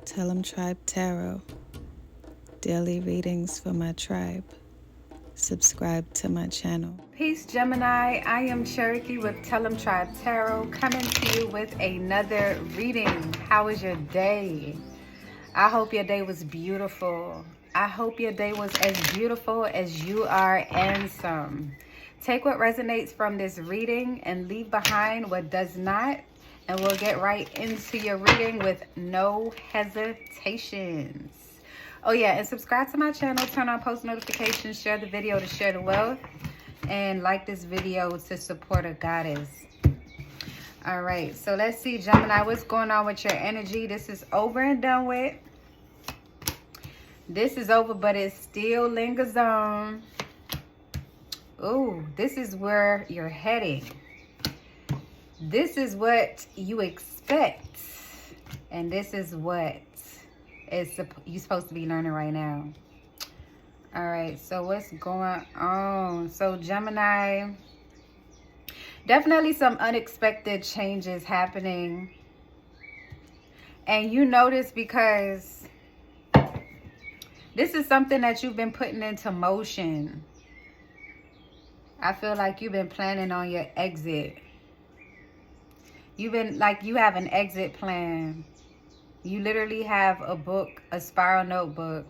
Tell 'em Tribe Tarot. Daily readings for my tribe. Subscribe to my channel. Peace, Gemini. I am Cherokee with Tell 'em Tribe Tarot, coming to you with another reading. How was your day? I hope your day was beautiful. I hope your day was as beautiful as you are and some. Take what resonates from this reading and leave behind what does not, and we'll get right into your reading with no hesitations. Oh yeah, and subscribe to my channel, turn on post notifications, share the video to share the wealth, and like this video to support a goddess. All right, so let's see, Gemini, what's going on with your energy? This is over and done with. This is over, but it still lingers on. Ooh, this is where you're heading. This is what you expect. And this is what you're supposed to be learning right now. All right, so what's going on? So Gemini, definitely some unexpected changes happening. And you notice because this is something that you've been putting into motion. I feel like you've been planning on your exit. You've been like, you have an exit plan. You literally have a book, a spiral notebook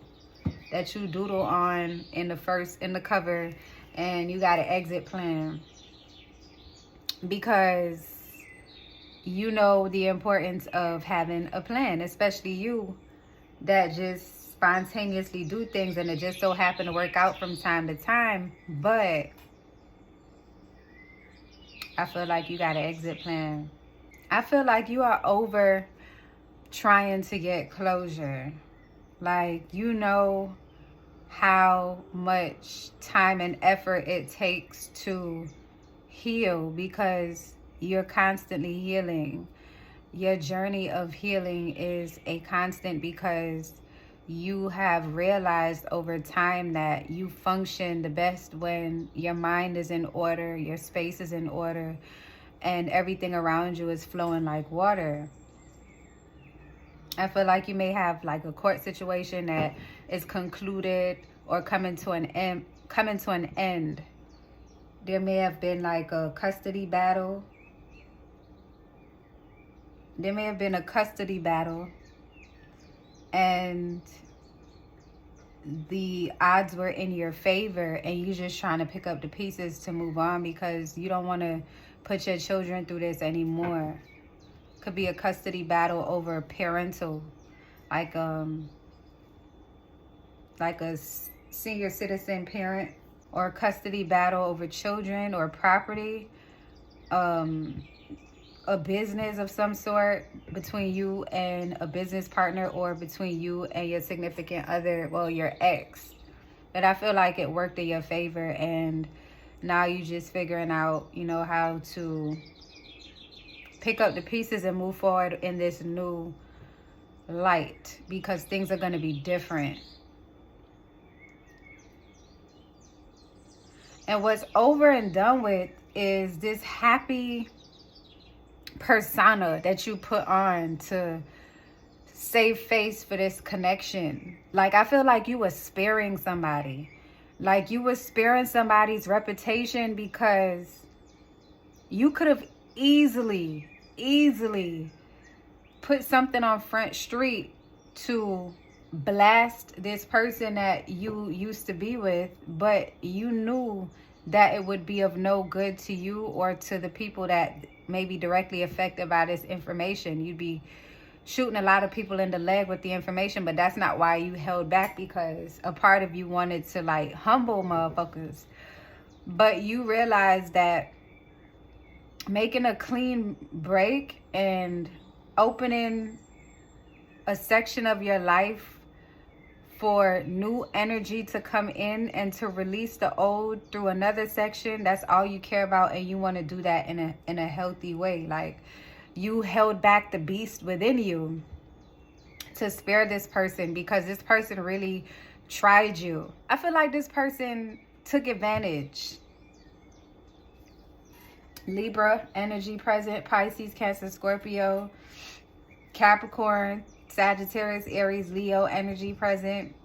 that you doodle on in the cover, and you got an exit plan because you know the importance of having a plan, especially you that just spontaneously do things and it just so happen to work out from time to time. But I feel like you got an exit plan. I feel like you are over trying to get closure. Like, you know how much time and effort it takes to heal because you're constantly healing. Your journey of healing is a constant because you have realized over time that you function the best when your mind is in order, your space is in order, and everything around you is flowing like water. I feel like you may have like a court situation that is concluded or coming to an end. There may have been like a custody battle. There may have been a custody battle, and the odds were in your favor, and you're just trying to pick up the pieces to move on because you don't want to put your children through this anymore. Could be a custody battle over parental, like a senior citizen parent, or a custody battle over children or property, a business of some sort between you and a business partner, or between you and your significant other, well, your ex. But I feel like it worked in your favor, and now you just figuring out, you know, how to pick up the pieces and move forward in this new light because things are going to be different. And what's over and done with is this happy persona that you put on to save face for this connection. Like, I feel like you were sparing somebody. Like, you were sparing somebody's reputation because you could have easily put something on Front Street to blast this person that you used to be with, but you knew that it would be of no good to you or to the people that may be directly affected by this information. You'd be shooting a lot of people in the leg with the information, but that's not why you held back, because a part of you wanted to like humble motherfuckers. But you realized that making a clean break and opening a section of your life for new energy to come in and to release the old through another section, that's all you care about, and you want to do that in a healthy way. Like, you held back the beast within you to spare this person because this person really tried you. I feel like this person took advantage. Libra energy present, Pisces, Cancer, Scorpio, Capricorn, Sagittarius, Aries, Leo energy present.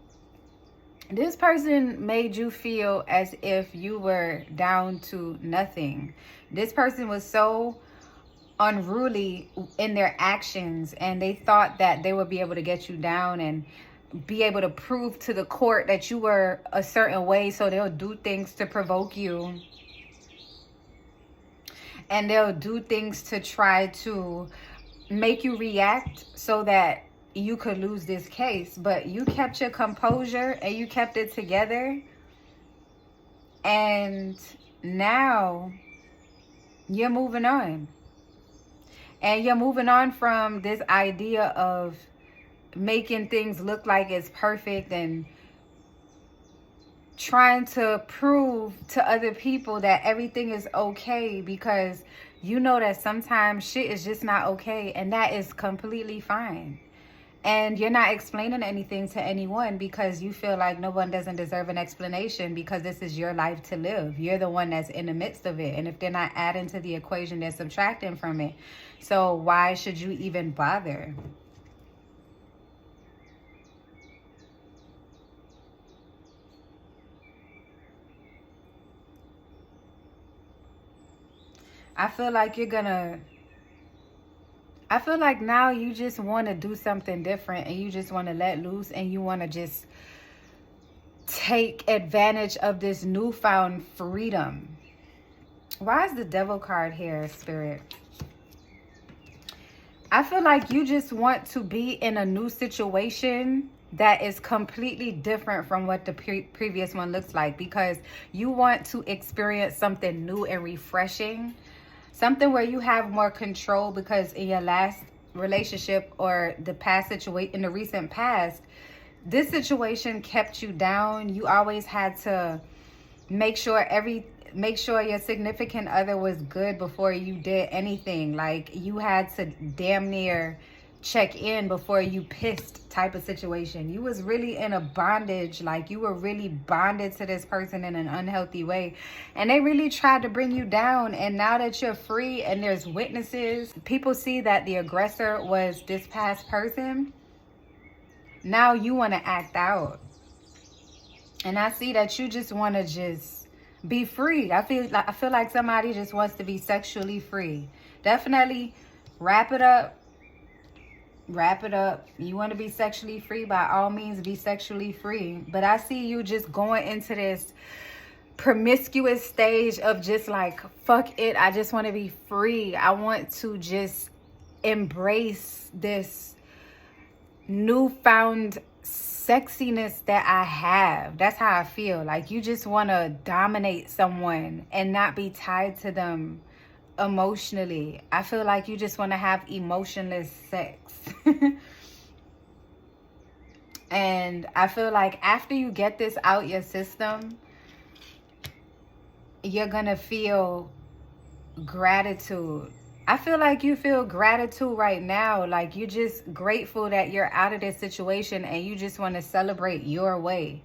This person made you feel as if you were down to nothing. This person was so unruly in their actions, and they thought that they would be able to get you down and be able to prove to the court that you were a certain way, so they'll do things to provoke you, and they'll do things to try to make you react so that you could lose this case. But you kept your composure and you kept it together, and now you're moving on. And you're moving on from this idea of making things look like it's perfect and trying to prove to other people that everything is okay, because you know that sometimes shit is just not okay, and that is completely fine. And you're not explaining anything to anyone because you feel like no one doesn't deserve an explanation, because this is your life to live. You're the one that's in the midst of it. And if they're not adding to the equation, they're subtracting from it. So why should you even bother? I feel like now you just want to do something different, and you just want to let loose, and you want to just take advantage of this newfound freedom. Why is the Devil card here, Spirit? I feel like you just want to be in a new situation that is completely different from what the previous one looks like, because you want to experience something new and refreshing. Something where you have more control, because in your last relationship or the past situation, in the recent past, this situation kept you down. You always had to make sure your significant other was good before you did anything. Like, you had to damn near check in before you pissed type of situation. You was really in a bondage, like you were really bonded to this person in an unhealthy way, and they really tried to bring you down. And now that you're free and there's witnesses, people see that the aggressor was this past person. Now you want to act out, and I see that you just want to just be free. I feel like somebody just wants to be sexually free. Definitely wrap it up. You want to be sexually free, by all means be sexually free. But I see you just going into this promiscuous stage of just like, fuck it, I just want to be free. I want to just embrace this newfound sexiness that I have. That's how I feel. Like, you just want to dominate someone and not be tied to them emotionally. I feel like you just want to have emotionless sex. And I feel like after you get this out your system, you're gonna feel gratitude. I feel like you feel gratitude right now. Like, you're just grateful that you're out of this situation, and you just want to celebrate your way.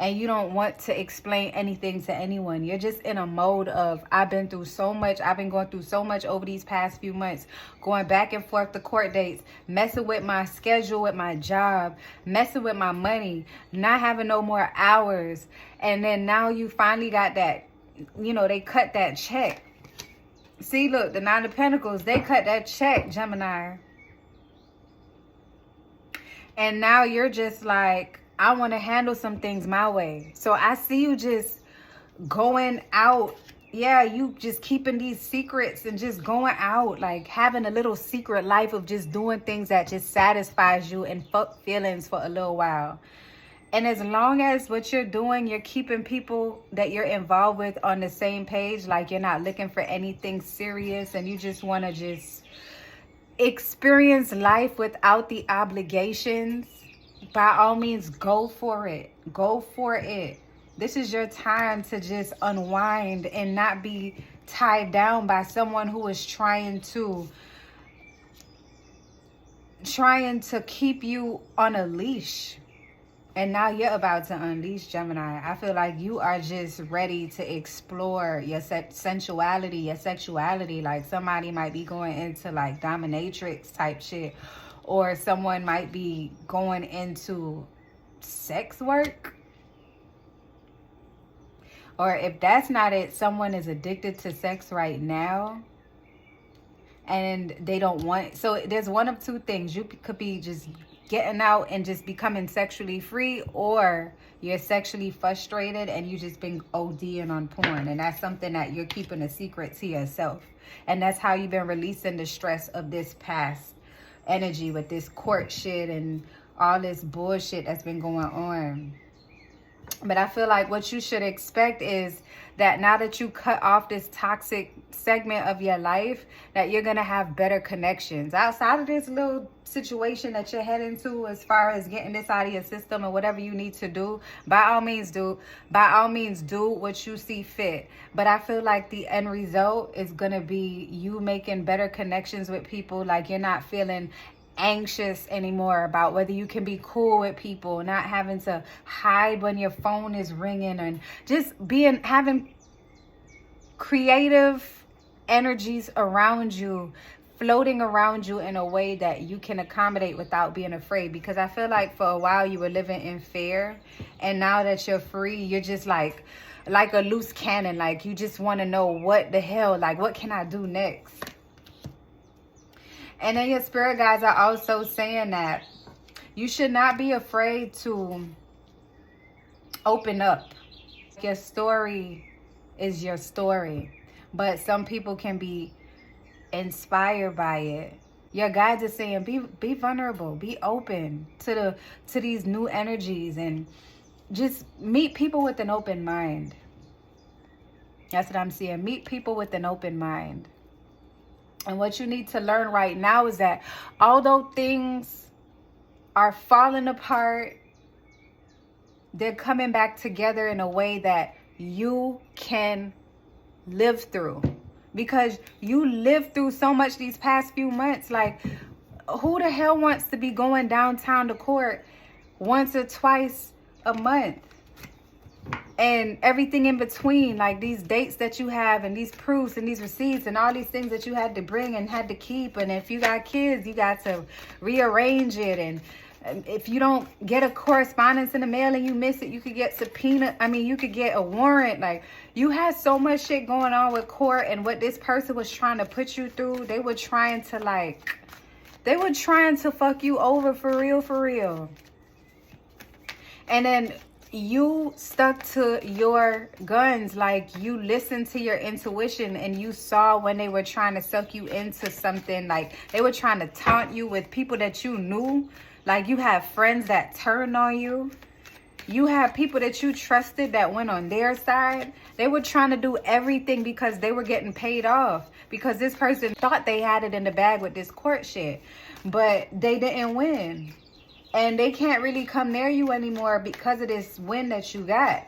And you don't want to explain anything to anyone. You're just in a mode of, I've been through so much. I've been going through so much over these past few months. Going back and forth to court dates. Messing with my schedule with my job. Messing with my money. Not having no more hours. And then now you finally got that, they cut that check. See, look, the Nine of Pentacles, they cut that check, Gemini. And now you're just like, I want to handle some things my way. So I see you just going out. Yeah, you just keeping these secrets and just going out, like having a little secret life of just doing things that just satisfies you and fuck feelings for a little while. And as long as what you're doing, you're keeping people that you're involved with on the same page, like you're not looking for anything serious, and you just want to just experience life without the obligations, by all means, go for it. Go for it. This is your time to just unwind and not be tied down by someone who is trying to keep you on a leash. And now you're about to unleash, Gemini. I feel like you are just ready to explore your sensuality, your sexuality. Like, somebody might be going into like dominatrix type shit. or someone might be going into sex work. Or if that's not it, someone is addicted to sex right now and they don't want. So there's one of two things. You could be just getting out and just becoming sexually free, or you're sexually frustrated and you just been ODing on porn, and that's something that you're keeping a secret to yourself, and that's how you've been releasing the stress of this past energy with this court shit and all this bullshit that's been going on. But I feel like what you should expect is that now that you cut off this toxic segment of your life, that you're going to have better connections outside of this little situation that you're heading to, as far as getting this out of your system or whatever you need to do. By all means do what you see fit. But I feel like the end result is going to be you making better connections with people. Like, you're not feeling anxious anymore about whether you can be cool with people, not having to hide when your phone is ringing, and just having creative energies around you, floating around you in a way that you can accommodate without being afraid. Because I feel like for a while you were living in fear, and now that you're free, you're just like a loose cannon. Like, you just want to know what the hell, like, what can I do next? And then your spirit guides are also saying that you should not be afraid to open up. Your story is your story, but some people can be inspired by it. Your guides are saying be vulnerable, be open to these new energies, and just meet people with an open mind. That's what I'm seeing. Meet people with an open mind. And what you need to learn right now is that although things are falling apart, they're coming back together in a way that you can live through. Because you lived through so much these past few months. Like, who the hell wants to be going downtown to court once or twice a month? And everything in between, like these dates that you have, and these proofs and these receipts and all these things that you had to bring and had to keep. And if you got kids, you got to rearrange it. And if you don't get a correspondence in the mail and you miss it, you could get you could get a warrant. Like, you had so much shit going on with court, and what this person was trying to put you through, they were trying to fuck you over for real. And then you stuck to your guns. Like, you listened to your intuition, and you saw when they were trying to suck you into something. Like, they were trying to taunt you with people that you knew. Like, you have friends that turned on you. You have people that you trusted that went on their side. They were trying to do everything because they were getting paid off. Because this person thought they had it in the bag with this court shit. But they didn't win. And they can't really come near you anymore because of this win that you got.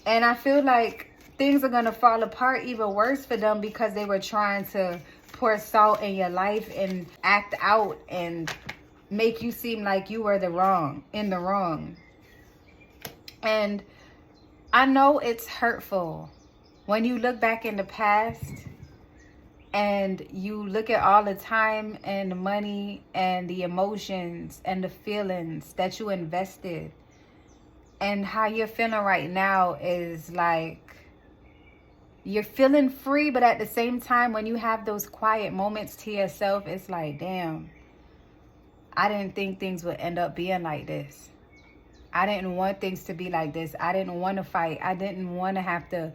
And I feel like things are going to fall apart even worse for them, because they were trying to pour salt in your life and act out and make you seem like you were in the wrong. And I know it's hurtful when you look back in the past and you look at all the time and the money and the emotions and the feelings that you invested, and how you're feeling right now is like you're feeling free, but at the same time, when you have those quiet moments to yourself, it's like, damn, I didn't think things would end up being like this. I didn't want things to be like this. I didn't want to fight. I didn't want to have to,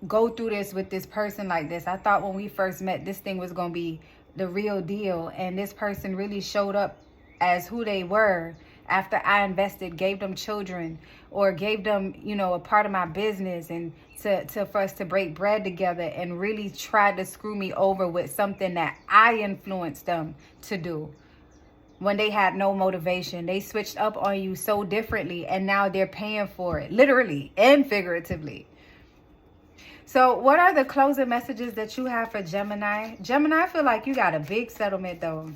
go through this with this person like this. I thought when we first met, this thing was going to be the real deal. And this person really showed up as who they were after I invested, gave them children, or gave them, a part of my business, and for us to break bread together, and really tried to screw me over with something that I influenced them to do. When they had no motivation, they switched up on you so differently, and now they're paying for it, literally and figuratively. So what are the closing messages that you have for Gemini? Gemini, I feel like you got a big settlement though.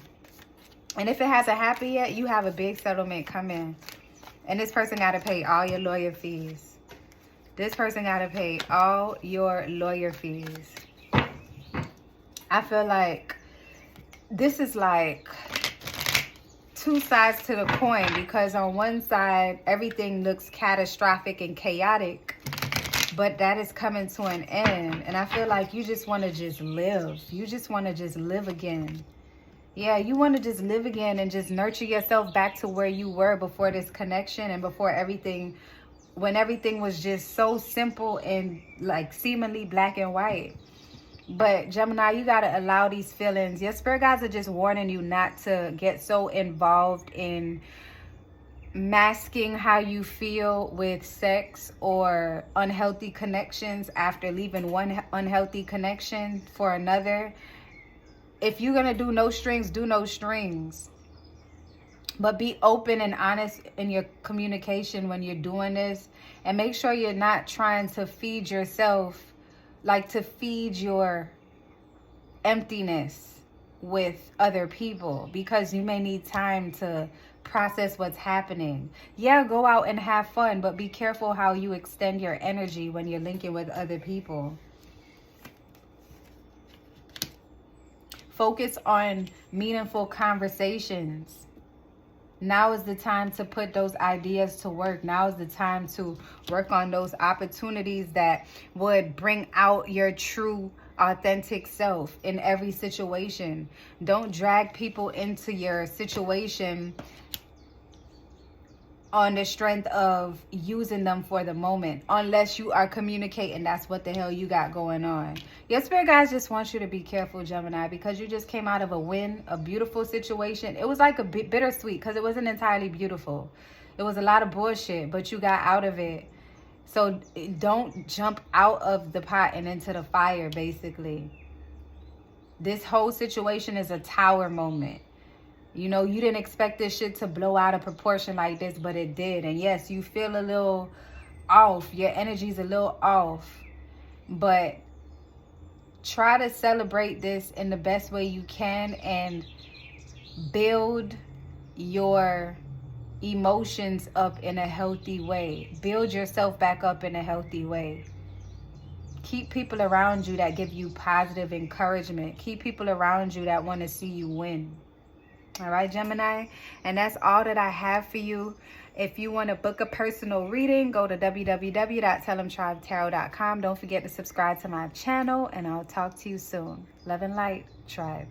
And if it hasn't happened yet, you have a big settlement coming. And this person got to pay all your lawyer fees. This person got to pay all your lawyer fees. I feel like this is like two sides to the coin, because on one side, everything looks catastrophic and chaotic, but that is coming to an end. And I feel like you just want to just live. You just want to just live again. Yeah, you want to just live again and just nurture yourself back to where you were before this connection and before everything, when everything was just so simple and like seemingly black and white. But Gemini, you got to allow these feelings. Your spirit guides are just warning you not to get so involved in masking how you feel with sex or unhealthy connections after leaving one unhealthy connection for another. If you're going to do no strings, do no strings. But be open and honest in your communication when you're doing this. And make sure you're not trying to feed yourself, like to feed your emptiness with other people, because you may need time to process what's happening. Yeah, go out and have fun, but be careful how you extend your energy when you're linking with other people. Focus on meaningful conversations. Now is the time to put those ideas to work. Now is the time to work on those opportunities that would bring out your true, authentic self in every situation. Don't drag people into your situation on the strength of using them for the moment, unless you are communicating that's what the hell you got going on. Your spirit guys just want you to be careful, Gemini, because you just came out of a beautiful situation. It was like a bit bittersweet, because it wasn't entirely beautiful. It was a lot of bullshit, but you got out of it. So don't jump out of the pot and into the fire, basically. This whole situation is a tower moment. You know, you didn't expect this shit to blow out of proportion like this, but it did. And yes, you feel a little off. Your energy's a little off. But try to celebrate this in the best way you can and build your emotions up in a healthy way. Build yourself back up in a healthy way. Keep people around you that give you positive encouragement. Keep people around you that want to see you win. All right, Gemini? And that's all that I have for you. If you want to book a personal reading, go to www.tellemtribetarot.com. Don't forget to subscribe to my channel, and I'll talk to you soon. Love and light, tribe.